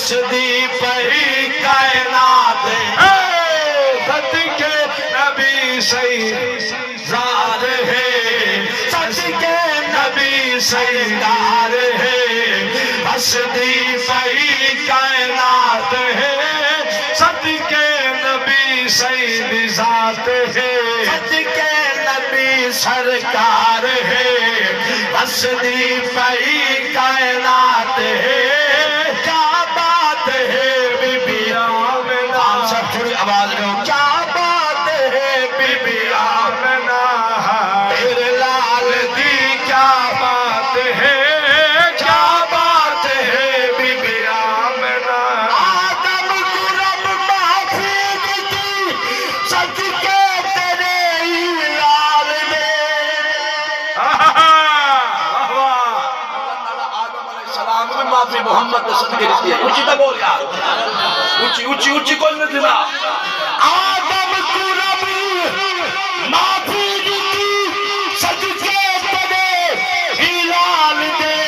ہستی پہی کائنات سچ کے نبی سیدار ہے سچ کے نبی سیدار ہے ہستی پہی کائنات ہے سچ کے نبی سید ذات ہے سچ کے نبی سرکار ہے ہستی پہی کائنات ہے کیا بات ہے بی بی آمنہ سب تھوڑی آواز میں ہو کیا بات ہے بی بی آمنہ تیرے لال دی کیا بات ہے کیا بات ہے بی بی آمنہ آدم کو رب معافی دی سچ کے تیرے ہی لال دے معافی محمد نے صدقے دیتی ہے اچھی تو بول یار اچھی کوئی نہیں دینا آدم کو رب معافی دیتی صدقے تیرے ہلال دے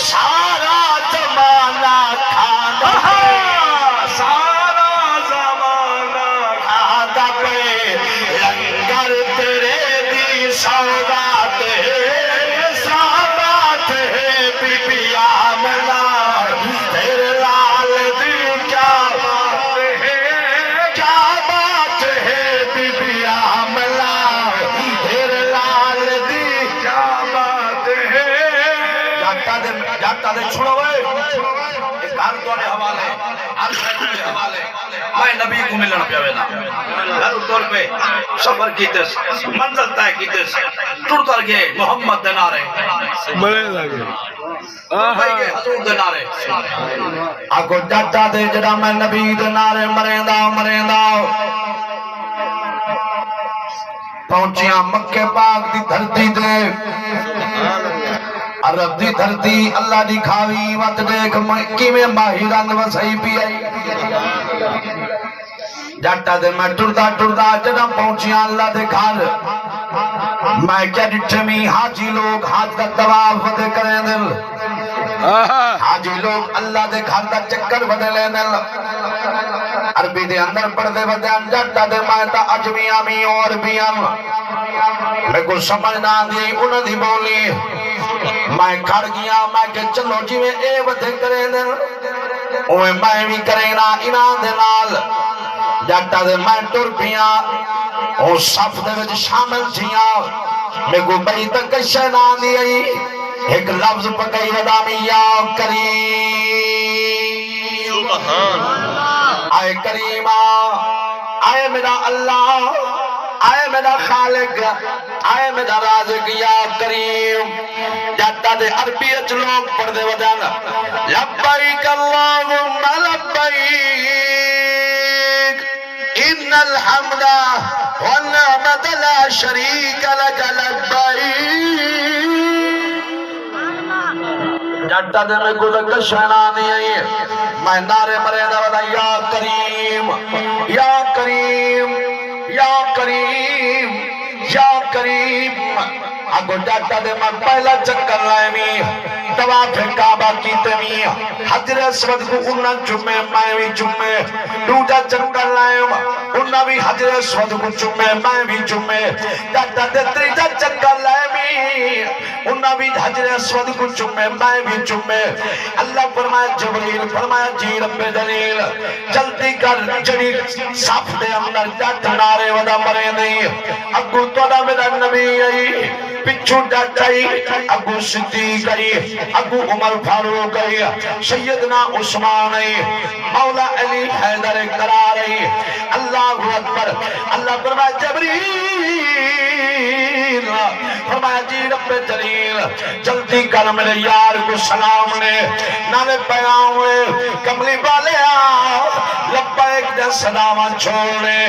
سارا زمانہ کھانا سارا زمانہ کھانا پہ لنگر تیرے دی سوگات ہے سوگات ہے بی بی آمنہ تیرے لال دی کیا بات ہے کیا بات ہے بی بی آمنہ تیرے لال دی کیا بات ہے جاتا دے چھوڑو ایک کار دوارے حوالے حوالے میں نبی کو ملنا پیاوینا ہر طور پہ سفر کیتے منزل طے کیتے ٹوٹ کر گئے محمد دنارے بڑے لگے حضور دنارے آگو جاتا دے جڑا میں نبی دنارے مریندہ پہنچیاں مکہ پاک دی دھرتی دے عرب دی دھرتی اللہ دی کھاوی وقت دیکھ مکی میں ماہی رنگ وسائی پی آئی جاتا دے میں ٹردہ جڑا پہنچیاں اللہ دے گھر میں کیا ڈٹھمی حاجی لوگ حاج دا طواف دے کریں دل حاجی لوگ اللہ دے گھر دا چکر بدے لے دل عربی دے اندر پڑھتے بدے جاتا دے میں تا عجمیاں بھی اور بیاں میں کو سمجھ نہ دی انہوں دی بولی میں کھڑ گیا میں کہ چلو جی میں اے بدے کریں دل اوہ میں بھی کریں نا انہاں دے نال جاتا دے میں ٹر پیاں او صف دے وچ شامل تھیاں میں کو بئی تک شہنا دی آئی ایک لفظ پکئی ودامی یا کریم آئے کریمہ آئے میرا اللہ آئے میرا خالق آئے میرا رازق یا کریم جاتا دے عربی اچھ لوگ پڑھ دے ودانا لبائک اللہم لبائک ان الحمد والنعمت لا شریک لک لبائک جاتا دے میں کو دکھ شہنا نہیں آئی میں نعرے مرے دا ودا یا کریم یا کریم یا کریم یا کریم آگو جاتا دے میں پہلا چکر لائے می طواف کعبہ کیتے می حجر اسود کو انہاں چمے میں بھی چمے دوجا چکر لائے انہاں بھی حجر اسود کو چمے میں بھی چمے جاتا دے تریجا چکر لائے می انہاں بھی حجر اسود کو چمے میں بھی چمے اللہ فرمایا جبریل فرمایا جی رب دلیل جلدی کر جڑی صف دے اندر جات نارے ودا مرے نہیں اگو توڑا میرا نبی آئی پچھو ڈاٹائی اگو صدیق آئی اگو عمر فاروق آئی سیدنا عثمان آئی مولا علی حیدر قرار آئی اللہ اکبر اللہ فرمایا جبریل فرمایا جی رب جلیل جلدی کر میرے یار کو سلام نے نالے پیام ہوئے کملی والے آؤ لبائک دے سلامہ چھوڑ لے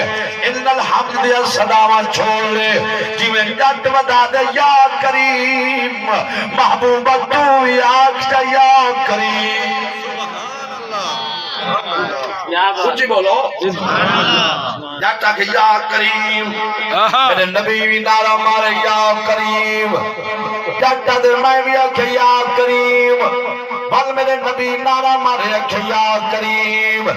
ان الحمد دے سلامہ چھوڑ لے جی میں ڈٹ ودا دے یا کریم محبوبہ تو یا کریم کچھ بولو جاتا کہ یا کریم میرے نبی بھی نعرہ مارے یا کریم جاتا دے میں بھی آکھے یا کریم بھل میرے نبی نعرہ مارے کہ یا کریم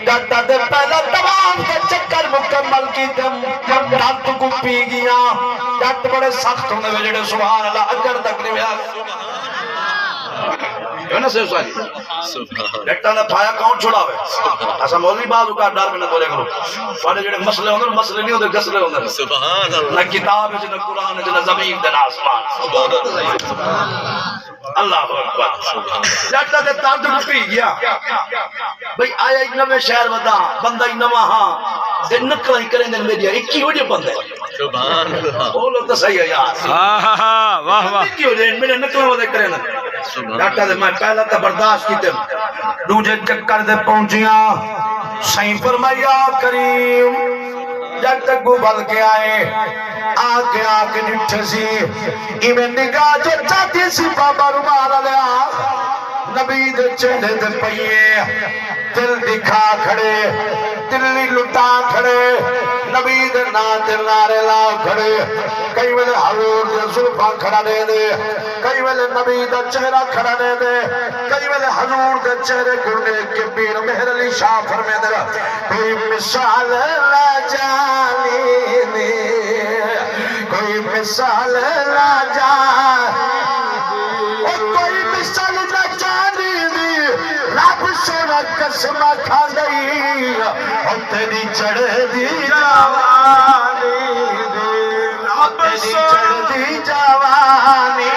جاتا دے پہلا تمام کے چکر مکمل کی تم دانت کو پی گیا جات بڑے سخت ہونے میں جڑے سبحان اللہ اگر تک نہیں آیا کیوں نہ سیو ساری ڈیکٹا نے پھایا کون چھوڑا ہوئے ایسا مولوی بعض کا ڈر میں نہ بولے کرو فاڑے جڑے مسئلے ہوندے مسئلے نہیں ہوندے گسلے ہوندے سبحان اللہ نہ کتاب ہے نہ قرآن ہے نہ زمین نہ آسمان سبحان اللہ اکبر ڈیکٹا دے تانت کو پی گیا بھئی آیا ایک نوے شہر ودا بندہ ایک نوہ ہاں دے نکلہ ہی کریں دے میڈیا ایک کی ہو جے بندے سبحان اللہ بولو تو صحیح ہے یار واہ واہ کی ہو جے میرے نکلہ ودے کریں دے ڈاکٹر دے میں پہلا تا برداشت کی تے دوجہ چکر دے پہنچیاں سائیں فرمایا کریم جب تک وہ بل کے آئے آکے نٹھے سی ایمیں نگاہ جو چاہتی سی بابا رومارا لیا نبی دے چہرے دے پئیے دل دکھا کھڑے دلی لٹا کھڑے نبی دے دل نارے لاؤ کھڑے کئی ویلے حضور دے زلفاں کھڑا دے دے کئی ویلے نبی دا چہرہ کھڑا دے دے کئی ویلے حضور دے چہرے گھڑنے کے پیر مہر علی شاہ فرمے دے کوئی مثال لا جانی دے کوئی مثال لا جانی کوئی مثال لا جانی دے رب سونا قسمہ کھا گئی اور تیری چڑھ دی جوانی دے رب چڑھ دی جوانی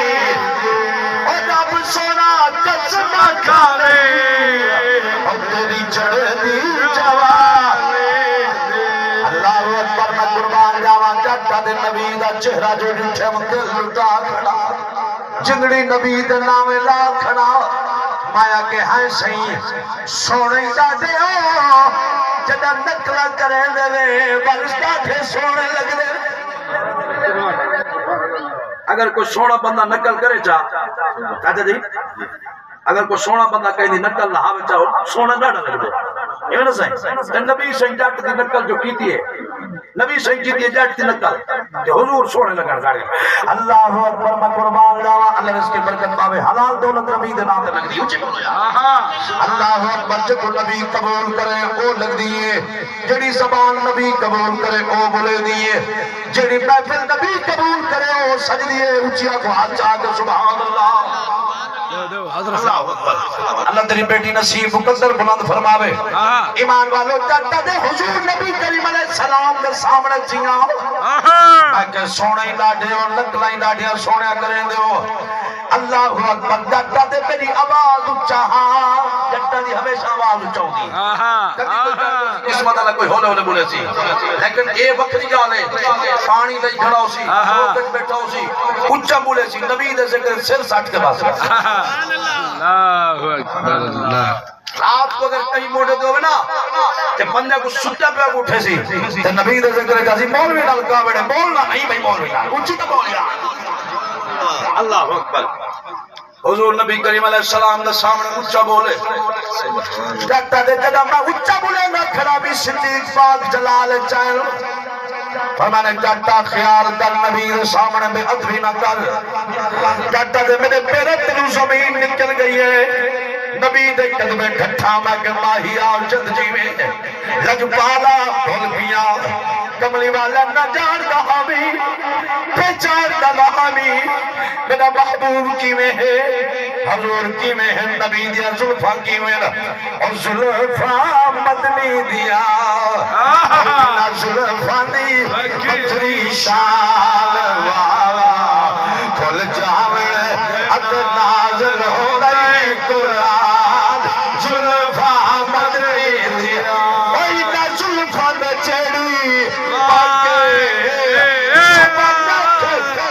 اور رب سونا قسمہ کھا گئی اور تیری چڑھ دی جوانی اللہ اکبر میں قربان جاواں جاتا دے نبی دا چہرہ جو ڈٹھے مندل لٹا کھڑا جنگڑی نبی دے نامے لا کھڑا مایا کہ ہاں سہی سونے دا دے ہو جدہ نکلا کریں دے دے برشتہ تھے سونے لگ دے اگر کوئی سونا بندہ نکل کرے چاہ کہتے دی اگر کوئی سونا بندہ کہیں دی نکل نہ ہاوے چاہو سونا ڈاڑا لگ دے یہ نہ صحیح نبی صحیح جاٹ دی نکل جو کیتی ہے نبی صحیح جیتی ہے جاٹ دی نکل کہ حضور سونے لگا گاڑی اللہ اکبر میں قربان جاوا اللہ اس کی برکت پاوے حلال دولت نبی دے نام تے لگ دی اونچے بولو یا اللہ اکبر جو نبی قبول کرے او لگ دیے جڑی زبان نبی قبول کرے او بولے دیے جڑی محفل نبی قبول کرے او سج دیے اونچیا کو ہاتھ چاہ کے سبحان اللہ اللہ تیری بیٹی نصیب مقدر بلند فرماوے ایمان والو جاتا دے حضور نبی کریم علیہ السلام دے سامنے جیاں میں کہ سونے ہی لاڈے اور نکلہ ہی لاڈے سونے کریں دے ہو اللہ اکبر جاتا دے میری آواز اچھا ہاں جاتا دی ہمیشہ آواز اچھا ہوگی اس مطلب کوئی ہولے ہولے بولے سی لیکن اے وقتی جالے پانی دے کھڑا ہو سی روکت بیٹھا ہو سی اچھا بولے سی نبی دے ذکر سر ساٹھ کے پاس اللہ اکبر اللہ رات کو اگر کہیں موڑے دو نا کہ بندے کو ستا پہ اٹھے سی تو نبی دے ذکر کہا سی مولوی نال کہا بیٹھے بولنا نہیں بھائی مولوی نال اچھی تو بولیا اللہ اکبر حضور نبی کریم علیہ السلام دے سامنے اچھا بولے کہتا دے جدہ میں اچھا بولے نہ کھڑا بھی صدیق پاک جلال چاہل فرما نے کہتا خیال کر نبی دے سامنے بے ادبی نہ کر کہتا دے میرے پیرے تلو زمین نکل گئی ہے نبی دے قدمے ٹھٹھا میں کہ ماہی آؤ چند جی میں لج پالا بھول گیا کملی والا نہ جان دہا بھی پہچان دہا بھی میرا محبوب کی میں ہے حضور کی میں ہے نبی دیا زلفہ کی میں اور زلفہ مدنی دیا اور زلفہ دی مدری شان والا کھل جاوے ات نازل ہو رہی قرآن زلفہ مدنی دیا وہی نہ زلفہ نہ چڑی باقی سبنت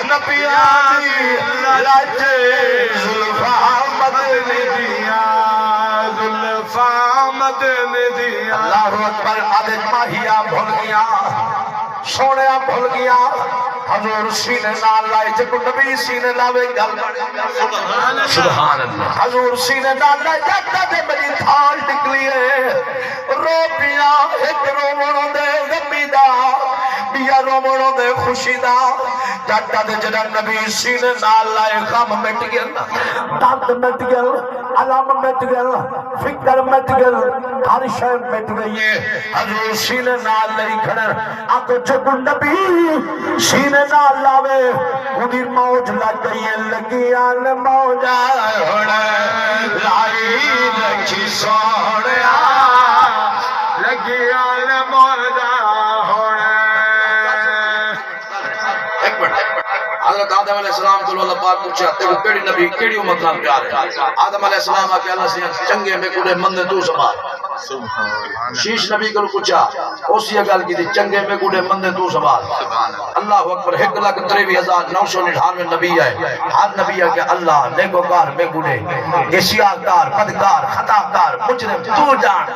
نبیانی لاجے زلفہ مدنی دیا زلفہ مدنی دیا اللہ اکبر عدد ماہیہ بھول گیا سوڑیا بھول گیا حضور سینے نال لائے جب نبی سینے لاوے گل سبحان اللہ حضور سینے نال لائے جاتا دے میری تھال نکلی ہے رو پیا ایک رومنوں دے غمی دا بیا رومنوں دے خوشی دا جاتا دے جنہ نبی سینے نال لائے غم مٹ گیا درد مٹ گیا علم مٹ گل فکر مٹ گل ہر شے مٹ گئی ہے حضور سینے نال لئی کھڑن آکو جو نبی سینے نال لاوے انہی موج لگ گئی ہے لگی آل موجا ہونا لائی رکھی سوڑیا لگی آل موجا ہونا ایک منٹ حضرت آدم علیہ السلام کو اللہ پاک پوچھا تیرے کیڑی نبی کیڑی امت نال پیار ہے آدم علیہ السلام آکے اللہ سے چنگے میں کڑے مندے تو سنبھال شیش نبی کو پوچھا اسی گل کی تھی چنگے میں کڑے مندے تو سنبھال اللہ اکبر 1,93,999 نبی ہے ہر نبی ہے کہ اللہ نیکوکار میں کڑے اسیاکار بدکار خطاکار مجرم تو جان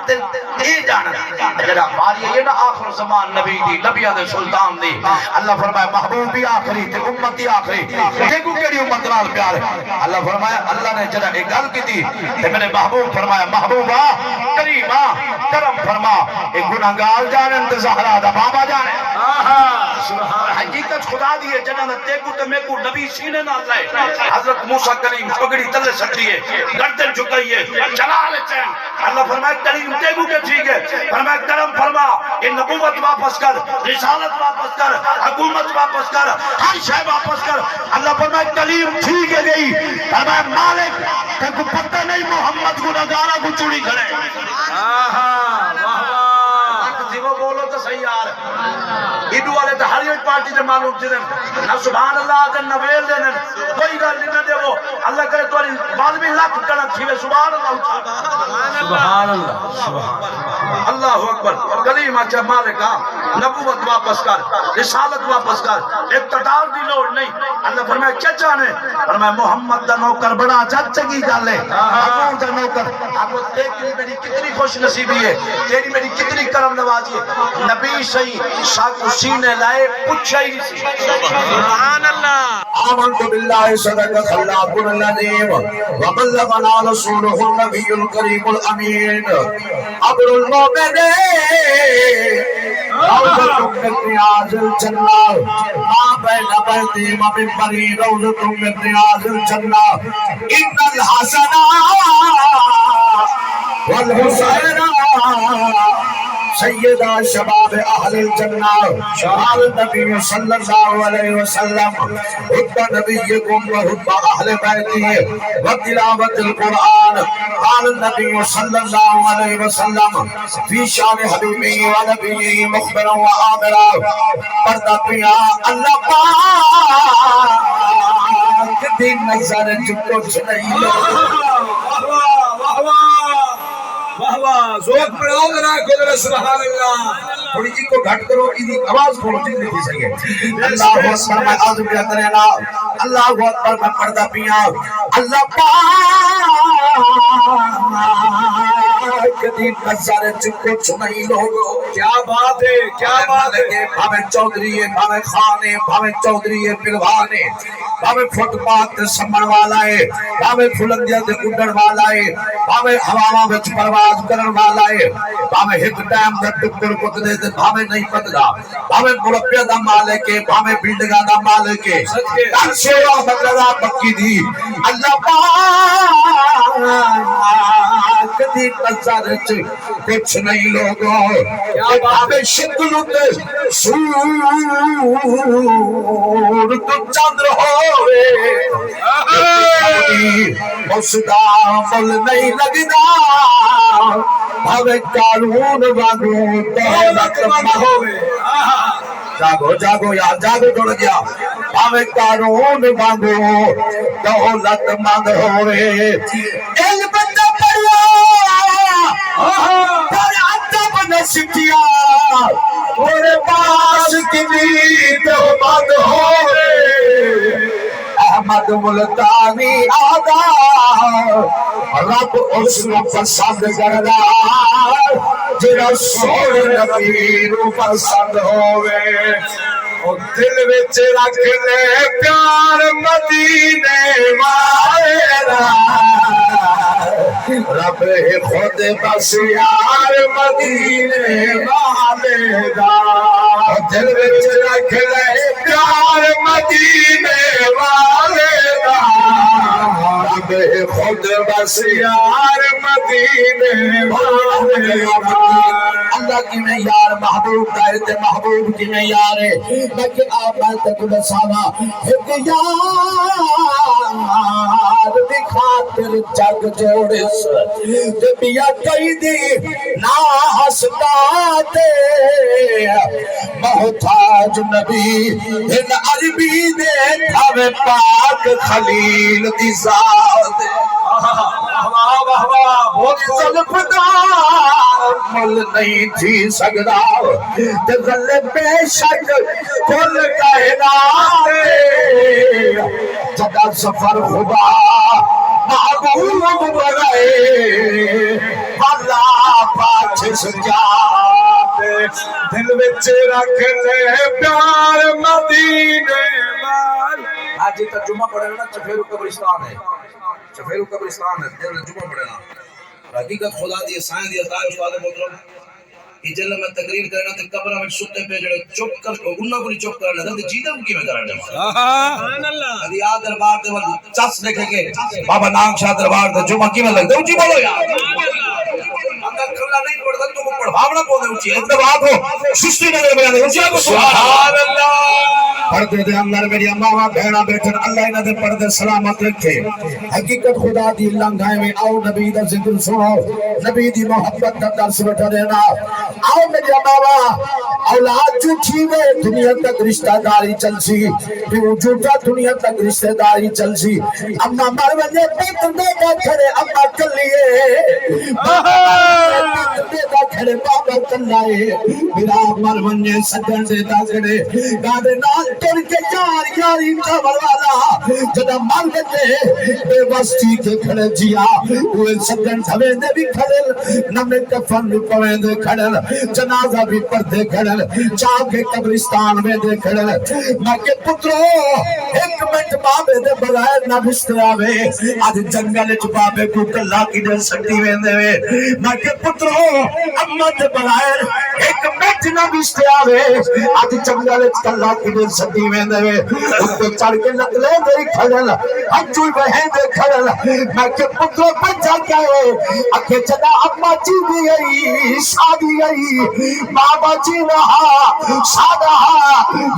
اے جان جڑا ماری یہ نا آخر زمان نبی دی نبیوں دے سلطان دی اللہ فرمایا محبوب بھی آخری تے امتی آخری دیکھو کیڑی امت نال پیار ہے اللہ فرمایا اللہ نے جڑا ایک گل کی تھی تے میرے محبوب فرمایا محبوبہ کریمہ کرم فرما ایک گناہگار جانن تے زہرا دا بابا جانے حقیقت خدا دی ہے جنہاں نے تیکو تے میں کو نبی سینے نال لائے حضرت موسیٰ کریم پگڑی تلے سکتی ہے گردن جھکائی ہے چلا لے چین اللہ فرمایا کریم تیکو کے ٹھیک ہے فرمایا کرم فرما یہ نبوت واپس کر رسالت واپس کر حکومت واپس کر ہر شے واپس کر اللہ فرمایا کریم ٹھیک ہے گئی فرمایا مالک تیکو پتہ نہیں محمد گناہگارہ کو چوڑی کھڑے وہ بولو تو صحیح یار ایڈو والے تو ہر ایک پارٹی سے معلوم تھے نہ سبحان اللہ آدھر نہ ویل دینے کوئی گل نہیں نہ دے وہ اللہ کرے تو بعد میں لاکھ کنک تھی سبحان اللہ سبحان اللہ اللہ اکبر کلیم اچھا مالکہ نبوت واپس کر رسالت واپس کر اقتدار دی لوڑ نہیں اللہ فرمایا کیا چاہنے فرمایا محمد دا نوکر بڑا چچگی گالے حضور دا نوکر آپ کو دیکھنی میری کتنی خوش نصیبی ہے تیری میری کتنی کرم نوازی ہے نبی صحیح ساکو سینے لائے پچھا ہی نہیں سی سبحان اللہ آمنت باللہ صدق خلاق العظیم وبلغنا رسوله النبی الکریم الامین عبر المومن روضتم من ریاض الجنہ ما بین بیتی و منبری روضتم من ریاض الجنہ ان الحسن والحسین سیدہ شباب اہل الجنہ شباب نبی صلی اللہ علیہ وسلم حب نبیکم و حب اہل بیتی و تلاوت القرآن قال النبی صلی اللہ علیہ وسلم فی شان حبیبی و نبی مخبرا و آمرا پردہ پیا اللہ پاک دی نظر جو کچھ نہیں زوک پڑھاؤ ذرا کھولے سبحان اللہ تھوڑی جی کو گھٹ کرو کی آواز کھولو جی نہیں تھی سکے اللہ اکبر میں آزم بیا کرے نا اللہ اکبر میں پردہ پیا اللہ پاک دی نظر جو کچھ نہیں لوگو کیا بات ہے کیا بات ہے بھاوے چودری ہے بھاوے خان ہے بھاوے چودری ہے پلوان ہے بھاوے فٹ پاتھ سمبڑ والا ہے بھاوے پھلندیا دے اڈڑ والا ہے بھاوے ہواواں وچ پرواز کرن والا ہے بھاوے ایک ٹائم دا ٹکر پت دے تے بھاوے نہیں پتدا بھاوے مربیہ دا مالک ہے بھاوے بلڈنگا دا مالک ہے ہر سیوا بدلا پکی دی اللہ پاک دی نظر وچ کچھ نہیں لوگو بھاوے شکل تے سور تو چندر ہوئے اس دا مل نہیں لگدا بھاوے قانون وانگو دولت ہوئے جاگو جاگو یار جاگو ٹوڑ گیا بھاوے قانون وانگو دولت مند ہوئے علم تے پڑھیا پر ادب نے سکھیا تیرے پاس کبھی تو بند ہوئے احمد ملتانی آدھا رب اس کو پسند کردا جڑا سونے نبی نو پسند ہوئے او دل وچ رکھ لے پیار مدینے والے دا رب خود بس یار مدینے والے دا دل وچ رکھ لے پیار مدینے والے دا ہمیں خود بس یار مدینے والے اللہ کی میں یار محبوب دائرت محبوب کی میں یار ہے لیکن آپ میں تک بسانا ایک یار دکھاتر جگ جوڑس دبیا کئی دی نا ہستا دے محتاج نبی ان عربی دے تھوے پاک خلیل دی ذات مل نہیں تھی سکتا غلے بے شک کل کائنات جدا سفر خدا محبوب بنائے اللہ پاچھ سجاد دل وچ رکھ لے پیار مدینے وال آج یہ ترجمہ پڑھے نا چفیر قبرستان ہے چفیر قبرستان ہے ترجمہ پڑھے نا حقیقت خدا دی سائیں دی عطا استاد محترم یہ جلے میں تقریر کرنا تے قبر میں ستے پہ جڑے چپ کر انہاں کو چپ کرنا تے جیدہ کو کی میں کرنا سبحان اللہ ادی آ دربار تے ول چس دیکھے کہ بابا نام شاہ دربار تے جمعہ کی میں لگدا اونچی بولو یار اگر کھلا نہیں پڑھتا تو کو پڑھاونا بولے اونچی ادھر بات ہو سستی نظر میں اونچی کو سبحان اللہ پردے دے اندر میری اماں بہنا بیٹھن اللہ انہاں دے پردے سلامت رکھے حقیقت خدا دی لنگھائے میں آؤ نبی دا ذکر سنو نبی دی محبت دا درس بیٹھا رہنا آؤ میری اماں اولاد جھوٹی میں دنیا تک رشتہ داری چل سی پیو جھوٹا دنیا تک رشتہ داری چل سی اماں مر وجے پت دے دا کھڑے اماں کلیے دے دا کھڑے بابا کلائے میرا مر وجے سجن دے دا کھڑے گاڑے نال ٹر کے یار یاری کمر والا جدا مر وجے بے بستی کے کھڑے جیا وہ سجن دھوے دے بھی کھڑے نمے کفن بھی پویں دے کھڑے جنازہ بھی پردے کھڑے چاہ کے قبرستان میں دے کھڑے میں کہ پترو ایک منٹ بابے دے بغیر نہ بستر آوے آج جنگل چ بابے کو کلا کی دے سٹی ویندے وے میں کہ پترو اما دے بغیر ایک منٹ نہ بستر آوے آج جنگل چ کلا کی دے سٹی ویندے وے اس تے چڑھ کے نکلے دے کھڑے ہجو بہن دے کھڑے میں کہ پترو بچا کیا ہے اکھے چلا اما جی بھی گئی شادی گئی بابا جی رہا سادہ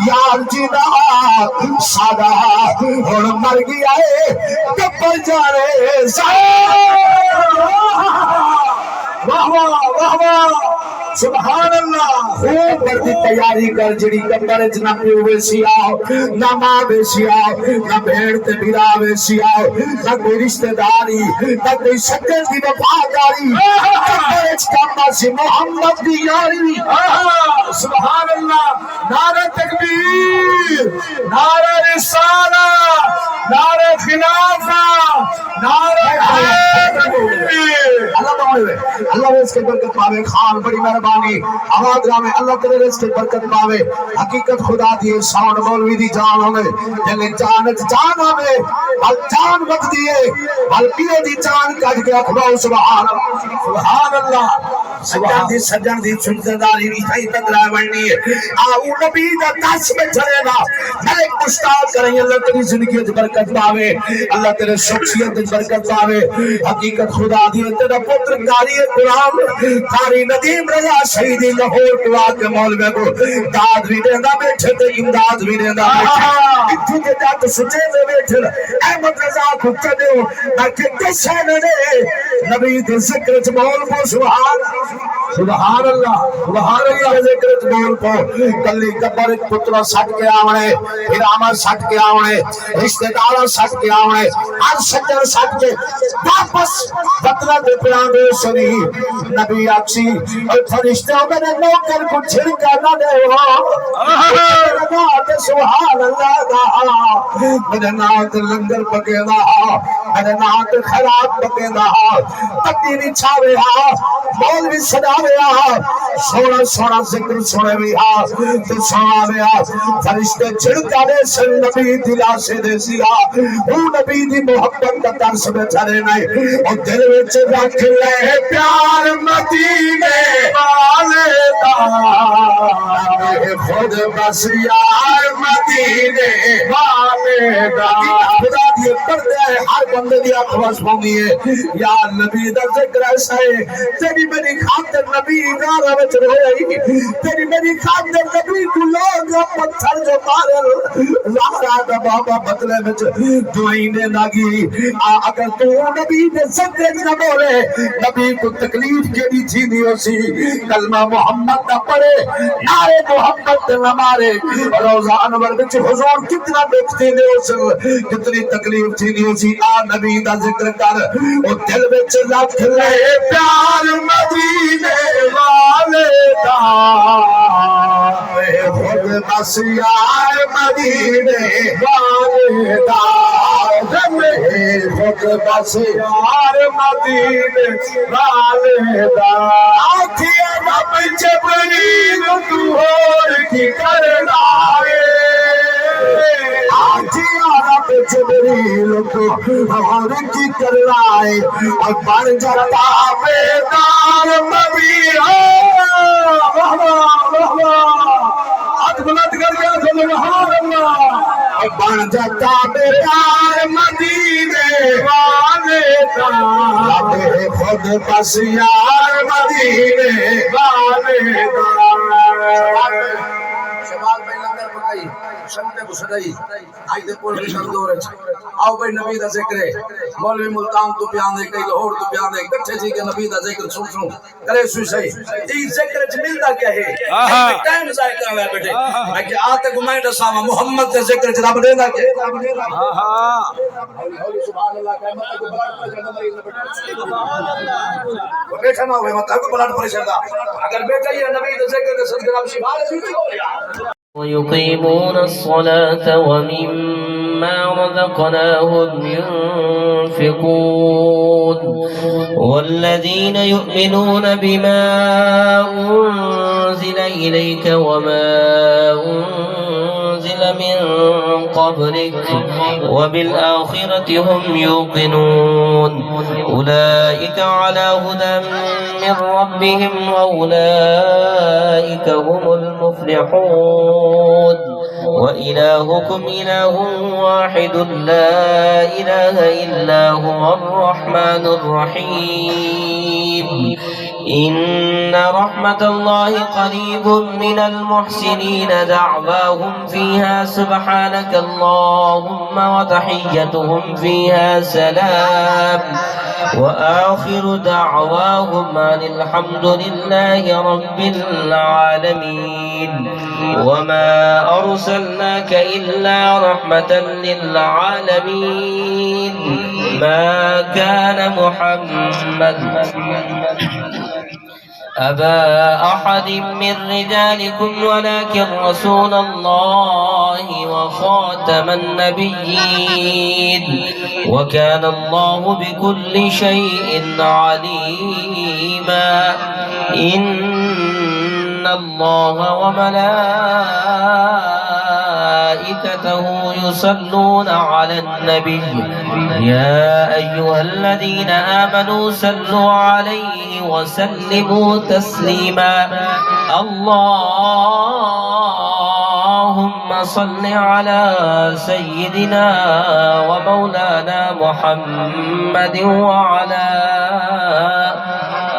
یار جی رہا سادہ اور مر گیا ہے کپر جا رہے واہ واہ واہ واہ سبحان اللہ خوب بڑی تیاری کر جڑی کپر نہ پیوے سیاہ نہ ماں بے سیاہ نہ بھیڑ تے بھرا بے سیاہ نہ کوئی رشتہ داری نہ کوئی سجن دی وفاداری کپر کما سی محمد دی یاری سبحان اللہ نعرہ تکبیر نعرہ رسالہ نعرہ خلافہ نعرہ اللہ اس کے برکت پاوے خان بڑی مہربانی آواز رامے اللہ تیرے اس کے برکت پاوے حقیقت خدا دیئے شان مولوی دی جان ہمیں جنہیں جانت جان ہمیں بل جان وقت دیئے بل پیے دی جان کج کے اکباؤ سبحان اللہ سجن دی سنتداری نہیں تک رائے بڑھنی ہے آؤ نبی دا دس میں چلے گا ملک مشتاق کریں اللہ تیری زندگی برکت پاوے اللہ تیرے شخصیت برکت پاوے حقیقت خدا دیئے تیرا پتر کاری قرآن کاری ندیم رضا شہیدی لاہور کوا کے مولوے کو داد بھی دینا بیٹھے تے امداد بھی دینا بیٹھے اتھو کے جات سچے دے بیٹھے احمد رضا کھتا دیو تاکہ کسے ننے نبی دے ذکر چمول کو سبحان اللہ ذکر چمول کو کلی کبر پترہ سٹ کے آونے پھر آمد سٹ کے آونے رشتہ دارہ سٹ کے آونے ہر سجن سٹ کے واپس بطلہ دے پیان دے سنی نبی آکسی اور فرشتے ہو میرے نوکر کو چھڑکا نہ دے سبحان اللہ دا میرے نات لنگر پکے دا میرے نات خیرات پکے دا پتی نہیں چھاوے مولوی صدا گیا سونا سونا ذکر سنے بھی تو سنا گیا فرشتے چھڑکا دے سن نبی دلا سے دے سیا وہ نبی دی محبت کا ترس میں چڑھے نہیں اور دل وچ رکھ لے پیار مدینے والے دا خود بس یار مدینے والے دا خدا دی پردے ہر بندے دی آنکھ وس پوندی ہے یا نبی دا ذکر ایسا ہے تیری میری خاطر نبی غار وچ روئی تیری میری خاطر نبی کو لوگ پتھر جو مارے زہرا دا بابا بدلے وچ دعائیں دے لگی اگر تو نبی دے ذکر نہ بولے نبی کو تکلیف کیڑی تھی نہیں سی کلمہ محمد دا پڑھے نعرے محمد دے مارے روزہ انور وچ حضور کتنا دیکھتے نے اس کتنی تکلیف تھی نہیں سی نبی دا ذکر کر او دل وچ رکھ لے پیار مدینے والے دا خود بس یار مدینے والے دا خود بس یار مدینے والے دا آتھیا رب جبریل تو اور کی کرنا ہے آتھیا رب جبریل تو اور کی کرنا ہے اور بن جاتا بیدار مدینہ ہاتھ بلند کر کے سبحان اللہ بن جاتا بیدار مدینے والے دا خود بس یار مدینے والے دا شباب بھائی لنگر پکائی شمتے کو سجائی آئی دے پول رشان دو رچ آؤ بھائی نبی دا ذکر ہے مولوی ملتان تو پیان دے کئی لاہور تو پیان دے کٹھے جی کے نبی دا ذکر سن سن کرے سوئی صحیح تی ذکر چ ملتا کیا ہے ٹائم ضائع کرنا ہے بیٹے کہ آتے گمائیں دساواں محمد دے ذکر چ رب دیندا کہ سبحان اللہ کہ مت کو بلڈ پریشر نہ مریض بیٹا بیٹھا نہ ہوئے مت کو بلڈ پریشر دا اگر بیٹا یہ نبی دے ذکر دے صدقے رب شفا دے ہو گیا ويقيمون الصلاة ومما رزقناهم ينفقون والذين يؤمنون بما أنزل إليك وما أنزل من قبلك وبالآخرة هم يوقنون أولئك على هدى من ربهم وأولئك هم المفلحون وإلهكم إله واحد لا إله إلا هو الرحمن الرحيم إن رحمة الله قريب من المحسنين دعواهم فيها سبحانك اللهم وتحيتهم فيها سلام وآخر دعواهم أن الحمد لله رب العالمين وما أرسلناك إلا رحمة للعالمين ما كان محمد أبا أحد من رجالكم ولكن رسول الله وخاتم النبيين وكان الله بكل شيء عليما إن الله وملائكته يصلون على النبي يا أيها الذين آمنوا صلوا عليه وسلموا تسليما اللهم صل على سيدنا ومولانا محمد وعلى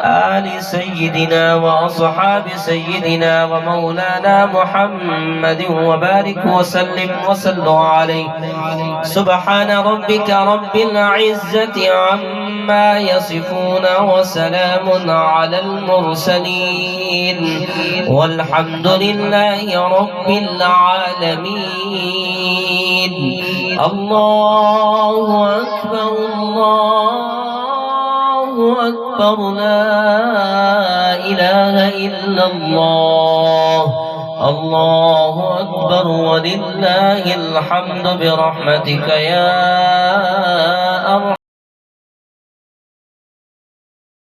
آل سيدنا وأصحاب سيدنا ومولانا محمد وبارك وسلم وصلوا عليه سبحان ربك رب العزة عما يصفون وسلام على المرسلين والحمد لله رب العالمين الله أكبر الله أكبر لا إله إلا الله الله أكبر ولله الحمد برحمتك يا أرحم